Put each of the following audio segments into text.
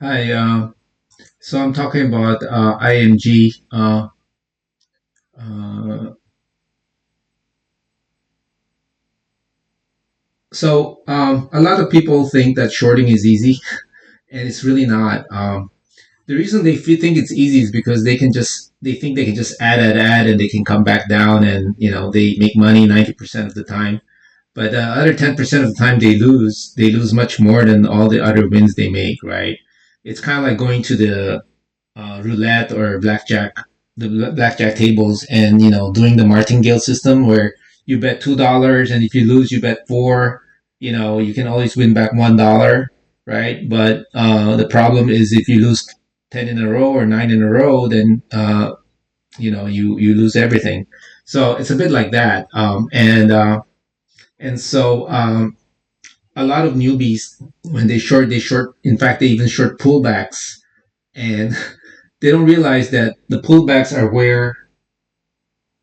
Hi, so I'm talking about IMG. Uh, a lot of people think that shorting is easy, and it's really not. The reason think it's easy is because they think they can just add, and they can come back down, and they make money 90% of the time. But the other 10% of the time they lose. They lose much more than all the other wins they make. Right? It's kind of like going to the roulette or blackjack tables, and doing the martingale system where you bet $2, and if you lose you bet four. You can always win back $1, right? But the problem is if you lose 10 in a row or 9 in a row, then you lose everything. So it's a bit like that. And so a lot of newbies, when they short, in fact they even short pullbacks, and they don't realize that the pullbacks are where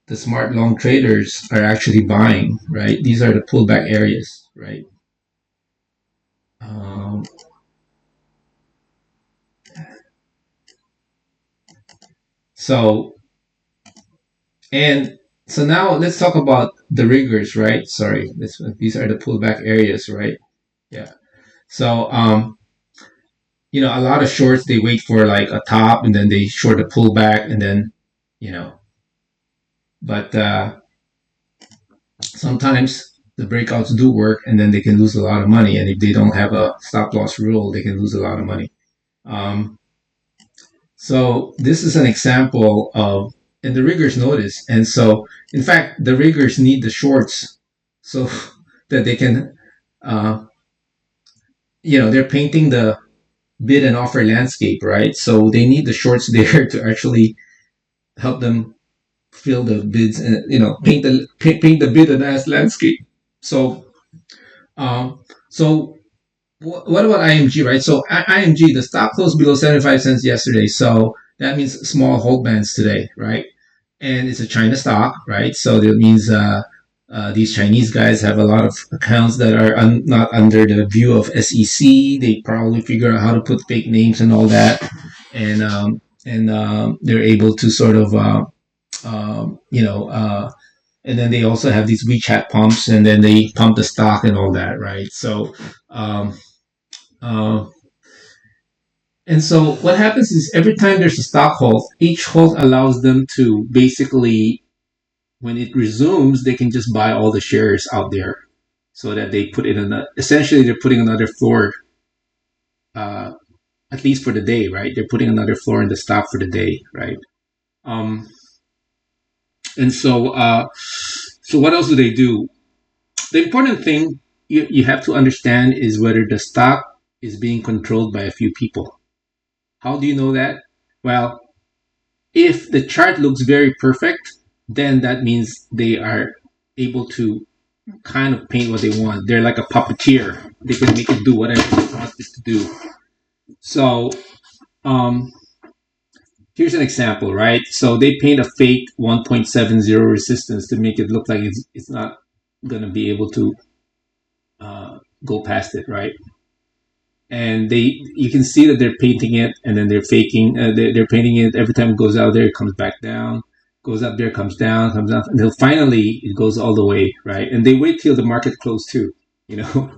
the smart long traders are actually buying, right? These are the pullback areas, right? Um, so, and so now let's talk about the riggers, right? Sorry, these are the pullback areas, right? Yeah. So, a lot of shorts, they wait for like a top and then they short a pullback and then, you know, but sometimes the breakouts do work and then they can lose a lot of money. And if they don't have a stop loss rule, they can lose a lot of money. Um, so this is an example of, and the riggers notice. And so, in fact, the riggers need the shorts so that they can, uh, they're painting the bid and offer landscape, right? So they need the shorts there to actually help them fill the bids and paint the bid and ask landscape. So um, so what about IMG, right? So IMG, the stock closed below 75 cents yesterday. So that means small hold bands today, right? And it's a China stock, right? So that means these Chinese guys have a lot of accounts that are not under the view of SEC. They probably figure out how to put fake names and all that, and they're able to sort of, and then they also have these WeChat pumps, and then they pump the stock and all that, right? Um, uh, and so what happens is every time there's a stock hold, each hold allows them to basically, when it resumes, they can just buy all the shares out there, so that they put it in essentially they're putting another floor, uh, at least for the day, right? They're putting another floor in the stock for the day, right? Um, and so what else do they do? The important thing you have to understand is whether the stock is being controlled by a few people. How do you know that? Well, if the chart looks very perfect, then that means they are able to kind of paint what they want. They're like a puppeteer. They can make it do whatever they want it to do. So, um, here's an example, right? So they paint a fake 1.70 resistance to make it look like it's not going to be able to go past it, right? And you can see that they're painting it, and then they're faking, they're painting it. Every time it goes out there, it comes back down, goes up there, comes down, until finally it goes all the way, right? And they wait till the market close too, you know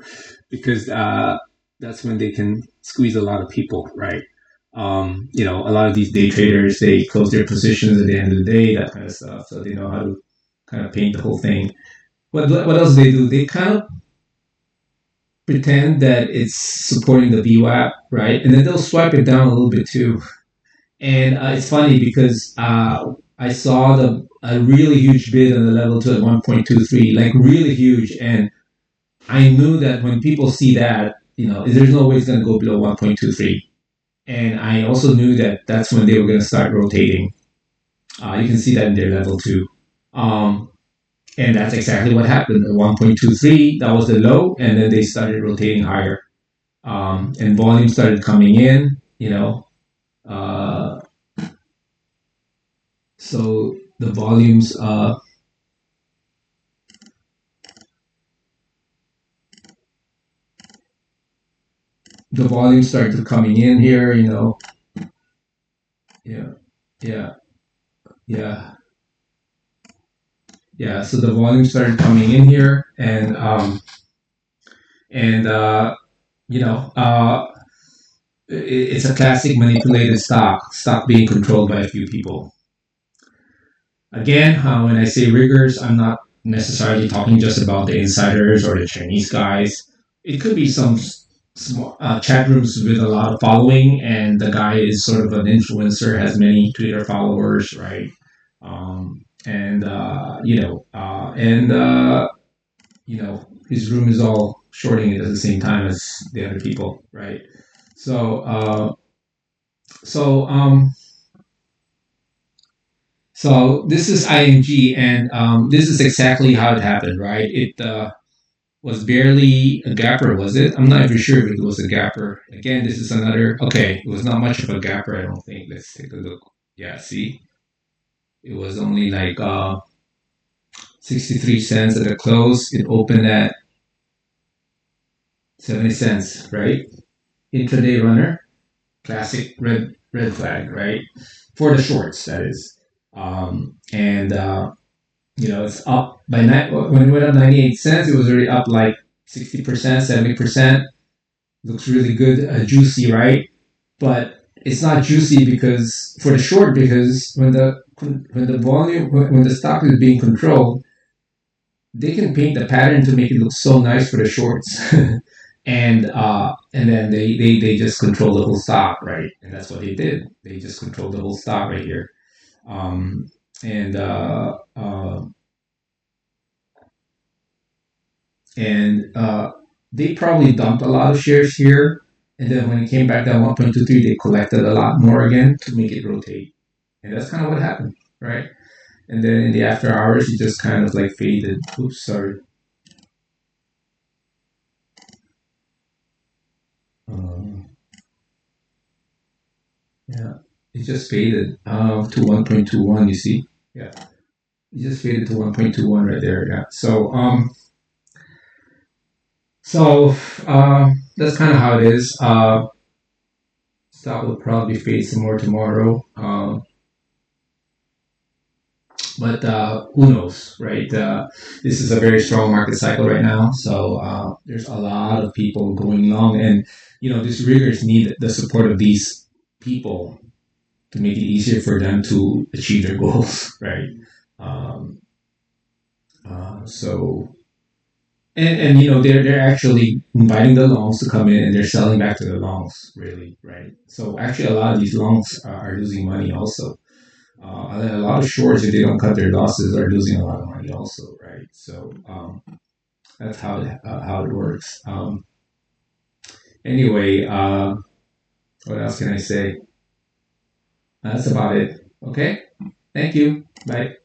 because that's when they can squeeze a lot of people, right? A lot of these day traders, they close their positions at the end of the day, that kind of stuff, so they know how to kind of paint the whole thing. What else do they do? They kind of pretend that it's supporting the VWAP, right? And then they'll swipe it down a little bit too. And it's funny because I saw a really huge bid on the level two at 1.23, like really huge. And I knew that when people see that, there's no way it's going to go below 1.23. And I also knew that that's when they were going to start rotating. You can see that in their level two. Um, and that's exactly what happened. At 1.23, that was the low, and then they started rotating higher. And volume started coming in, Uh, so the volumes, the volume started coming in here, yeah, yeah, yeah, yeah. So the volume started coming in here, and you know, it's a classic manipulated stock being controlled by a few people. Again, when I say riggers, I'm not necessarily talking just about the insiders or the Chinese guys. It could be some small chat rooms with a lot of following, and the guy is sort of an influencer, has many Twitter followers, right? And his room is all shorting it at the same time as the other people, right? So, so So this is IMG, and this is exactly how it happened, right? It was barely a gapper, was it? I'm not even sure if it was a gapper. Again, this is another. Okay, it was not much of a gapper, I don't think. Let's take a look. Yeah, see, it was only like 63 cents at the close. It opened at 70 cents, right? Intraday runner, classic red flag, right? For the shorts, that is. And it's up by when it went up 98 cents, it was already up like 60%, 70%. Looks really good, juicy, right? But it's not juicy because for the short, because when the volume when the stock is being controlled, they can paint the pattern to make it look so nice for the shorts. And then they just control the whole stock, right? And that's what they did. They just controlled the whole stock right here. Um, and and they probably dumped a lot of shares here, and then when it came back down 1.23, they collected a lot more again to make it rotate, and that's kind of what happened, right? And then in the after hours, it just kind of like faded. Oops, sorry. Um, yeah, it just faded to 1.21. You see, yeah, it just faded to 1.21 right there. Yeah. So that's kind of how it is. Stock will probably fade some more tomorrow. But who knows, right? This is a very strong market cycle right now, so there's a lot of people going long, and these riggers need the support of these people to make it easier for them to achieve their goals, right? Um, so and they're actually inviting the longs to come in, and they're selling back to the longs, really, right? So actually, a lot of these longs are losing money also. And then a lot of shorts, if they don't cut their losses, are losing a lot of money also, right? So that's how it works. Anyway, what else can I say? That's about it. Okay. Thank you. Bye.